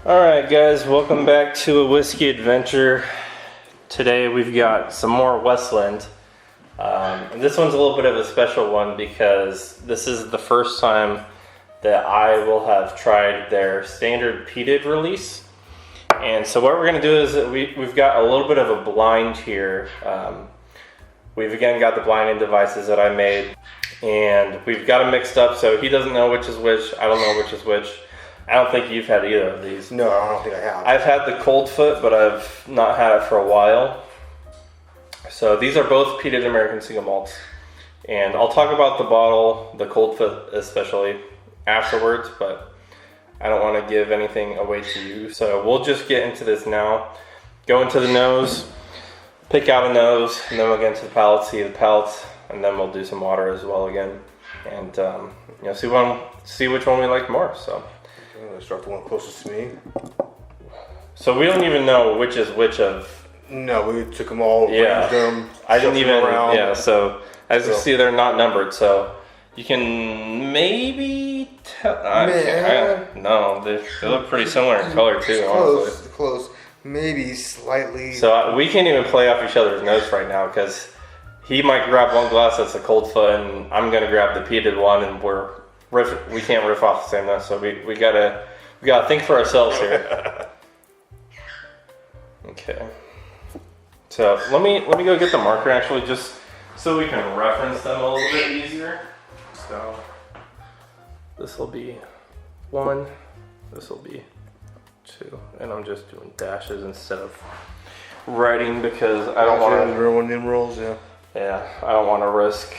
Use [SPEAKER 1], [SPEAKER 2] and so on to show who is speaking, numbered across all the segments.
[SPEAKER 1] Alright guys, welcome back to a whiskey adventure. Today we've got some more Westland. This one's a little bit of a special one because this is the first time that I will have tried their standard peated release. And so what we're going to do is we've got a little bit of a blind here. We've again got the blinding devices that I made, and we've got them mixed up so he doesn't know which is which, I don't know which is which. I don't think you've had either of these.
[SPEAKER 2] No, I don't think I have.
[SPEAKER 1] I've had the Coldfoot, but I've not had it for a while. So these are both peated American single malts. And I'll talk about the bottle, the Coldfoot especially, afterwards, but I don't want to give anything away to you. So we'll just get into this now. Go into the nose, pick out a nose, and then we'll get into the palate, see the palates, and then we'll do some water as well again. And see which one we like more. So
[SPEAKER 2] I'm going to start the one closest to me.
[SPEAKER 1] So we don't even know which is which of...
[SPEAKER 2] No, we took them all,
[SPEAKER 1] arranged
[SPEAKER 2] them,
[SPEAKER 1] I didn't even...
[SPEAKER 2] around.
[SPEAKER 1] Yeah, so as you see, they're not numbered, so you can maybe tell... No, they look pretty similar in color too, honestly.
[SPEAKER 2] Close. Maybe slightly...
[SPEAKER 1] So we can't even play off each other's notes right now, because he might grab one glass that's a Coldfoot, and I'm going to grab the peated one, and we can't riff off the same nose, so we gotta think for ourselves here. Okay. So let me go get the marker actually, just so we can reference them a little bit easier. So this will be 1, this will be 2, and I'm just doing dashes instead of writing because I don't want to.
[SPEAKER 2] Numerals, yeah.
[SPEAKER 1] Yeah, I don't want to risk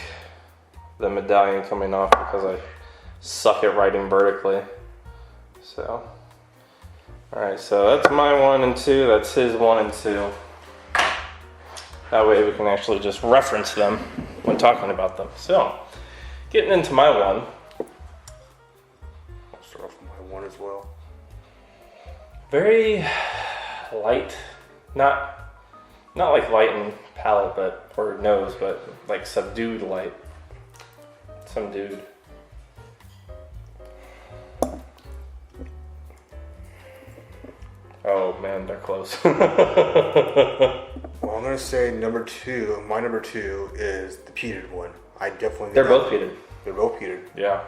[SPEAKER 1] the medallion coming off because I suck at writing vertically. So, all right, so that's my 1 and 2. That's his 1 and 2. That way we can actually just reference them when talking about them. So, getting into my 1.
[SPEAKER 2] I'll start off with my 1 as well.
[SPEAKER 1] Very light, not like light in palate, or nose, but like subdued light. Subdued. Oh man, they're close.
[SPEAKER 2] Well, I'm going to say number 2, my number 2 is the peated one. I definitely think
[SPEAKER 1] They're both peated.
[SPEAKER 2] They're both peated.
[SPEAKER 1] Yeah.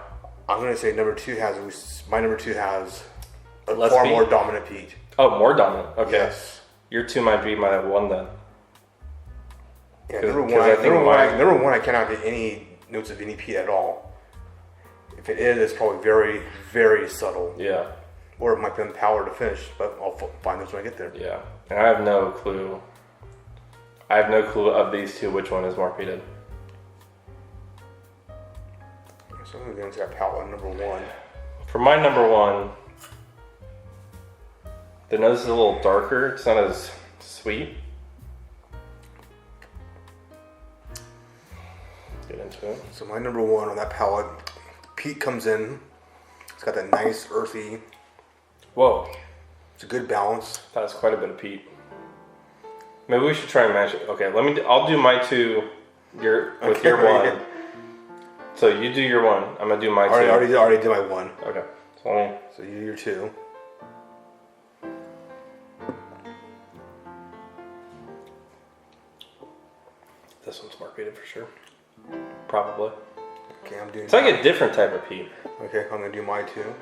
[SPEAKER 2] I'm going to say my number 2 has a
[SPEAKER 1] Less
[SPEAKER 2] far
[SPEAKER 1] peat?
[SPEAKER 2] more dominant peat.
[SPEAKER 1] Oh, more dominant. Okay.
[SPEAKER 2] Yes.
[SPEAKER 1] Your 2 might be my 1 then.
[SPEAKER 2] Yeah,
[SPEAKER 1] 'Cause
[SPEAKER 2] number one, I cannot get any notes of any peat at all. If it is, it's probably very, very subtle.
[SPEAKER 1] Yeah.
[SPEAKER 2] Or it might be on power to finish, but I'll find those when I get there.
[SPEAKER 1] Yeah. And I have no clue. I have no clue of these 2 which one is more peated.
[SPEAKER 2] So I'm going to go into that palette on number 1.
[SPEAKER 1] For my number 1, the nose is a little darker. It's not as sweet. Get into it.
[SPEAKER 2] So my number 1 on that palette, peat comes in. It's got that nice earthy.
[SPEAKER 1] Whoa.
[SPEAKER 2] It's a good balance.
[SPEAKER 1] That's quite a bit of peat. Maybe we should try and match it. Okay, I'll do my 2 your 1. So you do your 1. I'm gonna do my 2.
[SPEAKER 2] I already did my 1.
[SPEAKER 1] Okay.
[SPEAKER 2] So you do your 2.
[SPEAKER 1] This one's more peated for sure. Probably.
[SPEAKER 2] Okay, I'm doing.
[SPEAKER 1] It's like a different type of peat.
[SPEAKER 2] Okay, I'm gonna do my 2.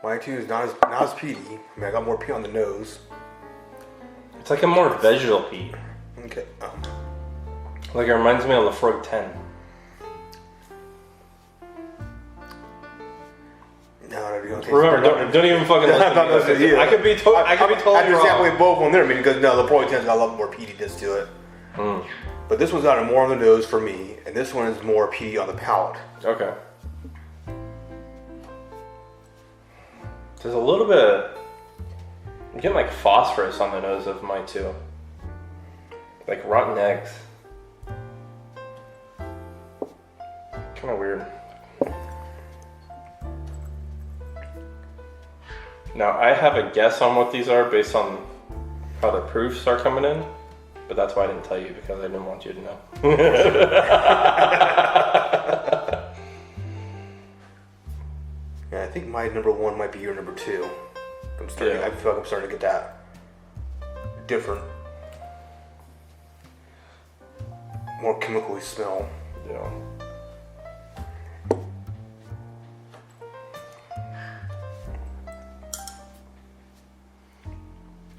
[SPEAKER 2] My 2 is not as peaty. I mean, I got more peat on the nose.
[SPEAKER 1] It's like a more vegetal peat.
[SPEAKER 2] Okay.
[SPEAKER 1] Like it reminds me of Lafroig 10.
[SPEAKER 2] No,
[SPEAKER 1] Remember, don't even fucking listen to me. I could be totally
[SPEAKER 2] I
[SPEAKER 1] wrong.
[SPEAKER 2] understand both on there, because no, the Pro 10's got a lot more peatiness to it. But this one's got more on the nose for me, and this one is more peaty on the palate.
[SPEAKER 1] Okay. There's a little bit. I'm getting like phosphorus on the nose of my 2. Like rotten eggs. Kind of weird. Now I have a guess on what these are based on how the proofs are coming in, but that's why I didn't tell you, because I didn't want you to know.
[SPEAKER 2] my number one might be your number two. I feel like I'm starting to get that different, more chemically smell.
[SPEAKER 1] Yeah.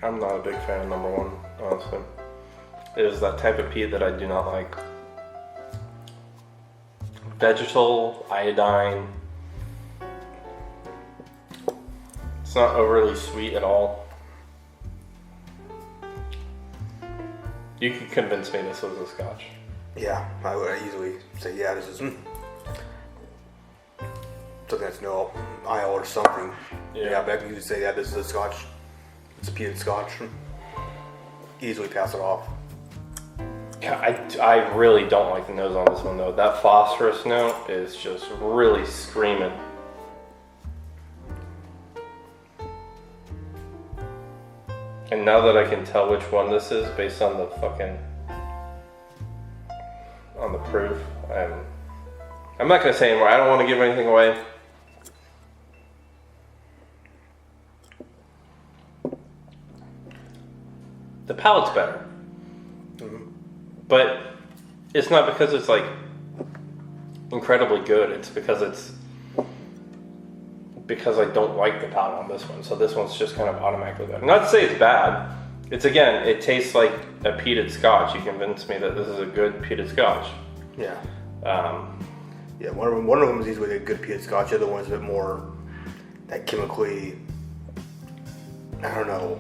[SPEAKER 1] I'm not a big fan of number one, honestly. It is that type of peat that I do not like. Vegetal, iodine. It's not overly sweet at all. You could convince me this was a scotch.
[SPEAKER 2] Yeah, I would easily say, yeah, this is something that's no aisle or something. Yeah, but I can easily say, yeah, this is a scotch. It's a peated scotch. Easily pass it off.
[SPEAKER 1] I really don't like the nose on this one though. That phosphorus note is just really screaming. And now that I can tell which one this is based on the on the proof, I'm not gonna say anymore. I don't want to give anything away. The palate's better. But it's not because it's like incredibly good. It's because I don't like the palate on this one. So this one's just kind of automatically better. Not to say it's bad. It's again, it tastes like a peated scotch. You convinced me that this is a good peated scotch.
[SPEAKER 2] Yeah. Yeah. One of them is easily a good peated scotch. The other one's a bit more that chemically. I don't know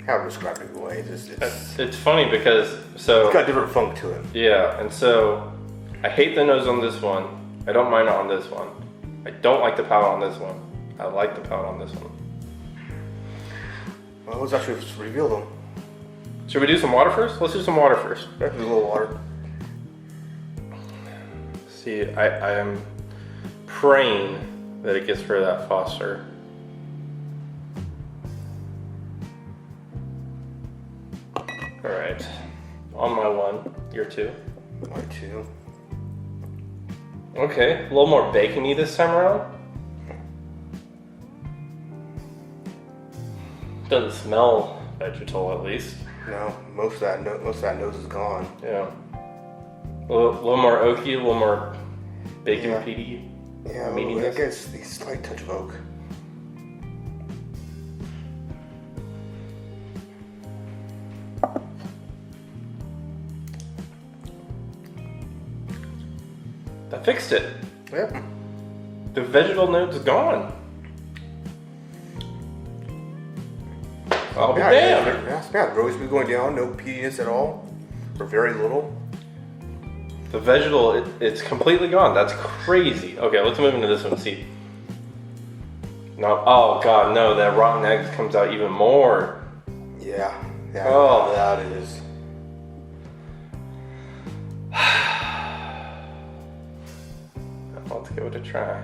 [SPEAKER 2] how to describe it away.
[SPEAKER 1] It's funny because it's got
[SPEAKER 2] different funk to it.
[SPEAKER 1] Yeah, and so I hate the nose on this one. I don't mind it on this one. I don't like the palate on this one. I like the palate on this one.
[SPEAKER 2] Well, let's actually reveal them.
[SPEAKER 1] Should we do some water first? Let's do some water first.
[SPEAKER 2] There's a little water.
[SPEAKER 1] See, I am praying that it gets rid of that phosphor. All right, on my one, your two.
[SPEAKER 2] My two.
[SPEAKER 1] Okay, a little more bacony this time around. Doesn't smell vegetal, at least.
[SPEAKER 2] No, most of that nose is gone.
[SPEAKER 1] Yeah. A little more oaky, a little more bacon peaty.
[SPEAKER 2] Yeah, I guess a slight touch of oak.
[SPEAKER 1] That fixed it.
[SPEAKER 2] Yep.
[SPEAKER 1] The vegetal note's gone. I'll be damned.
[SPEAKER 2] Yeah, rose be going down, no peatiness at all, or very little.
[SPEAKER 1] The vegetal, it's completely gone. That's crazy. Okay, let's move into this one and see. No, oh god, no, that rotten egg comes out even more.
[SPEAKER 2] Yeah.
[SPEAKER 1] Oh,
[SPEAKER 2] that is.
[SPEAKER 1] Let's give it a try.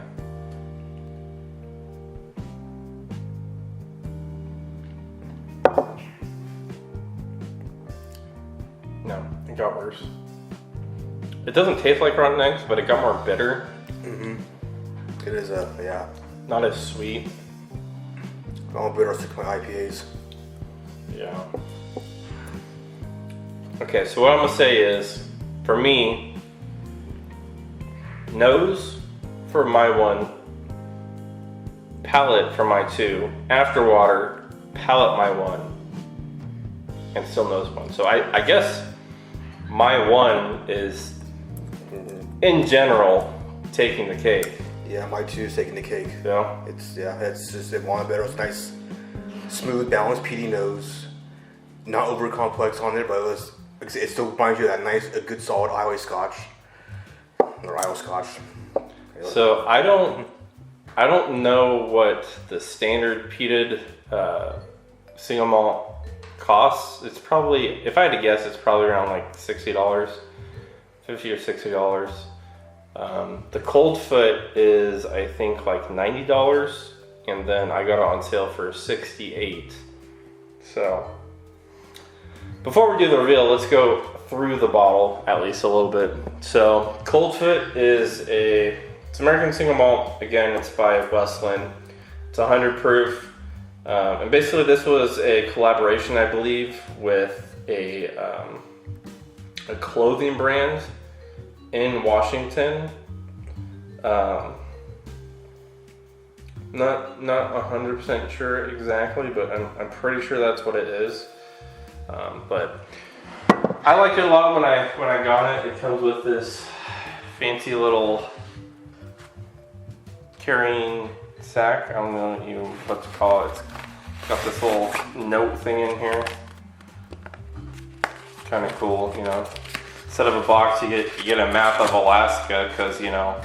[SPEAKER 1] No, it got worse. It doesn't taste like rotten eggs, but it got more bitter.
[SPEAKER 2] It is yeah.
[SPEAKER 1] Not as sweet.
[SPEAKER 2] All bitter stick to my IPAs.
[SPEAKER 1] Yeah. Okay, so what I'm gonna say is, for me, nose for my one, palate for my two, afterwater, palate my one, and still nose one. So I guess my one is, in general, taking the cake.
[SPEAKER 2] Yeah, my two is taking the cake.
[SPEAKER 1] Yeah.
[SPEAKER 2] It's just it wanted better. It's nice, smooth, balanced, peaty nose. Not over complex on it, but it still reminds you of that nice, a good solid Iowa Scotch. Or Iowa Scotch.
[SPEAKER 1] So I don't know what the standard peated single malt costs. It's probably, if I had to guess, it's probably around like $60, $50 or $60. The Coldfoot is, I think, like $90, and then I got it on sale for $68. So before we do the reveal, let's go through the bottle at least a little bit. So Coldfoot is a It's American single malt. Again, it's by Westland. It's 100 proof. And basically this was a collaboration, I believe, with a clothing brand in Washington. Not 100% sure exactly, but I'm pretty sure that's what it is. But I liked it a lot when I got it. It comes with this fancy little carrying sack. I don't know what to call it. It's got this little note thing in here. Kind of cool, you know. Instead of a box, you get a map of Alaska, because you know,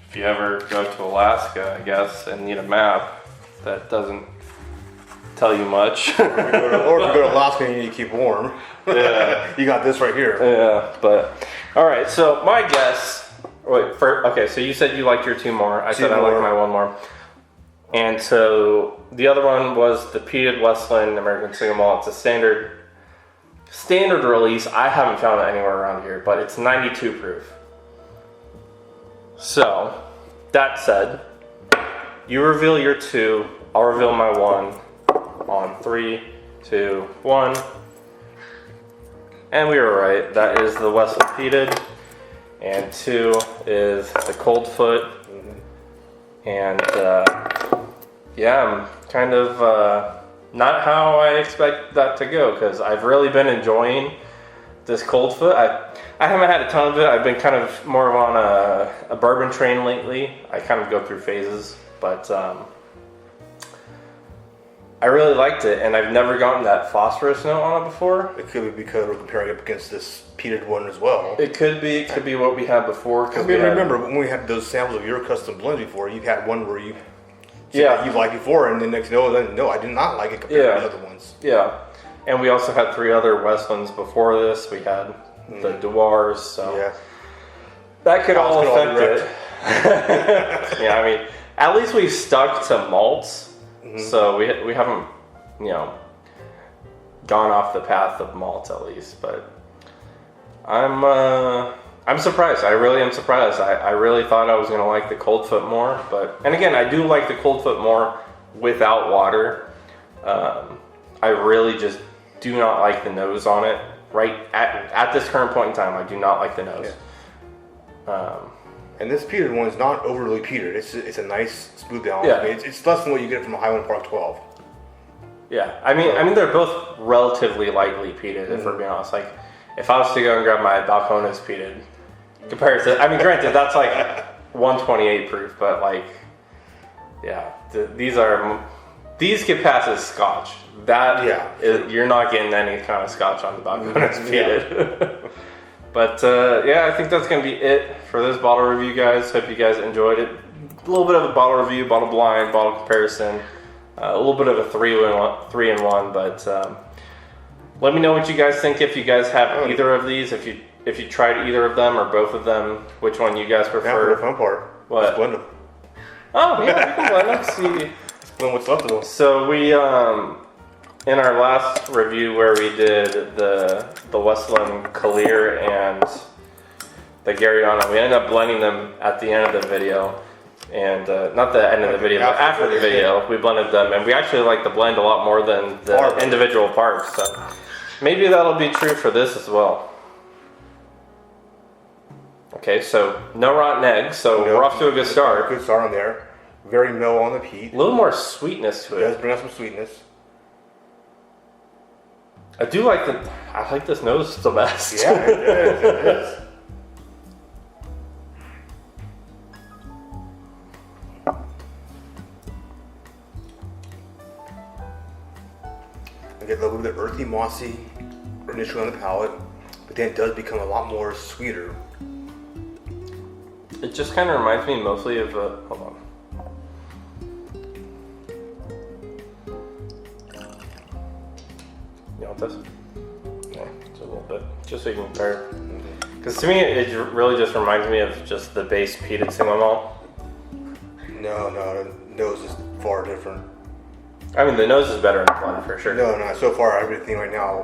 [SPEAKER 1] if you ever go to Alaska, I guess, and need a map, that doesn't tell you much.
[SPEAKER 2] Or if you go to Alaska and you need to keep warm,
[SPEAKER 1] Yeah.
[SPEAKER 2] you got this right here.
[SPEAKER 1] Yeah, but all right. So my guess. Okay. So you said you liked your two more. I said I liked my one more. And so the other one was the peated Westland American single malt. It's a standard release. I haven't found it anywhere around here, but it's 92 proof. So that said, you reveal your two. I'll reveal my one. On 3, 2, 1. And we were right. That is the Westland Peated. And 2 is the Coldfoot. And yeah, I'm kind of not how I expect that to go, because I've really been enjoying this Coldfoot. I haven't had a ton of it. I've been kind of more on a bourbon train lately. I kind of go through phases, but I really liked it, and I've never gotten that phosphorus note on it before.
[SPEAKER 2] It could be because we're comparing it against this peated one as well.
[SPEAKER 1] It could be what we had before.
[SPEAKER 2] I mean, remember when we had those samples of your custom blends before, you've had one where you liked before, and the next no, I did not like it compared to the other ones.
[SPEAKER 1] Yeah, and we also had 3 other Westlands before this. We had the Dewars, so that could all affect it. Yeah, I mean, at least we stuck to malts. So we haven't, you know, gone off the path of malt at least, but I'm surprised. I really am surprised. I really thought I was gonna like the Coldfoot more, and again, I do like the Coldfoot more without water. I really just do not like the nose on it. Right at this current point in time, I do not like the nose. Yeah.
[SPEAKER 2] And this peated one is not overly peated. It's a nice smooth balance.
[SPEAKER 1] Yeah.
[SPEAKER 2] I mean, it's less than what you get from a Highland Park 12.
[SPEAKER 1] Yeah, I mean they're both relatively lightly peated. If we're being honest, like if I was to go and grab my Balcones peated, compared to, I mean, granted that's like 128 proof, but like, yeah, these get past as scotch. You're not getting any kind of scotch on the Balcones peated. But yeah, I think that's going to be it for this bottle review, guys. Hope you guys enjoyed it. A little bit of a bottle review, bottle blind, bottle comparison. A little bit of a 3-in-1, but let me know what you guys think. If you guys have either of these, if you tried either of them or both of them, which one you guys prefer.
[SPEAKER 2] Now for the fun part.
[SPEAKER 1] What?
[SPEAKER 2] Let's blend them.
[SPEAKER 1] Oh, yeah, we can blend them. See.
[SPEAKER 2] Let's blend what's left of them.
[SPEAKER 1] So we, in our last review where we did the Westland Clear and the Garyana, we ended up blending them at the end of the video. And not the end of the video, but after the video, we blended them. And we actually like the blend a lot more than the individual parts. So maybe that'll be true for this as well. Okay, so no rotten eggs, so we're off to a good start.
[SPEAKER 2] Good start on there. Very mellow on the peat.
[SPEAKER 1] A little more sweetness to it.
[SPEAKER 2] It does bring out some sweetness.
[SPEAKER 1] I like this nose the best.
[SPEAKER 2] Yeah, it is. I get a little bit of earthy, mossy initially on the palate, but then it does become a lot more sweeter.
[SPEAKER 1] It just kind of reminds me mostly of hold on. You want this? Yeah, just a little bit, just so you can compare. Because to me, it really just reminds me of just the base peated single malt.
[SPEAKER 2] No, the nose is far different.
[SPEAKER 1] I mean, the nose is better in the blend for sure.
[SPEAKER 2] No. So far, everything right now,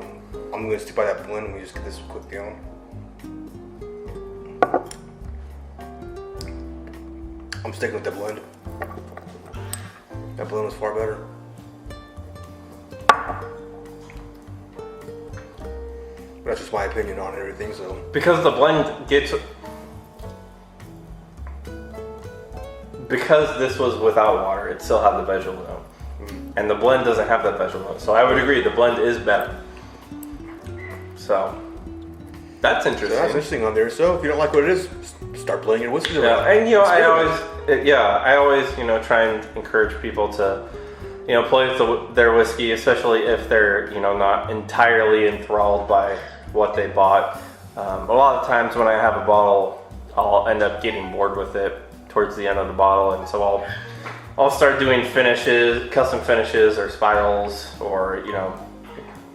[SPEAKER 2] I'm going to stick by that blend. Let me just get this quick down. I'm sticking with the blend. That blend was far better. That's just my opinion on everything, so.
[SPEAKER 1] Because the blend gets... Because this was without water, it still had the vegetable note. And the blend doesn't have that vegetable note. So I would agree, the blend is better. So, that's interesting.
[SPEAKER 2] So that's interesting on there. So if you don't like what it is, start blending your whiskeys around.
[SPEAKER 1] Yeah, and I always, try and encourage people to, play with their whiskey, especially if they're, not entirely enthralled by what they bought. A lot of times when I have a bottle, I'll end up getting bored with it towards the end of the bottle, and so I'll start doing finishes, custom finishes or spirals, or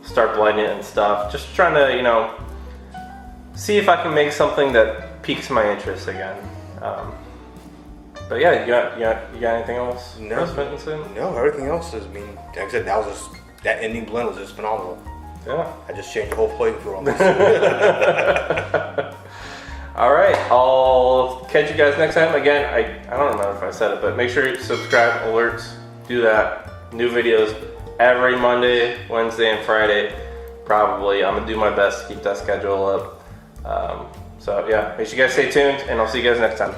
[SPEAKER 1] start blending it and stuff. Just trying to see if I can make something that piques my interest again. But yeah, you got anything else?
[SPEAKER 2] No,
[SPEAKER 1] Vincent?
[SPEAKER 2] No, everything else is. Like I said, that ending blend was just phenomenal.
[SPEAKER 1] Yeah,
[SPEAKER 2] I just changed the whole playing field on this.
[SPEAKER 1] All right, I'll catch you guys next time. Again, I don't remember if I said it, but make sure you subscribe, alerts, do that. New videos every Monday, Wednesday, and Friday, probably. I'm gonna do my best to keep that schedule up. So yeah, make sure you guys stay tuned, and I'll see you guys next time.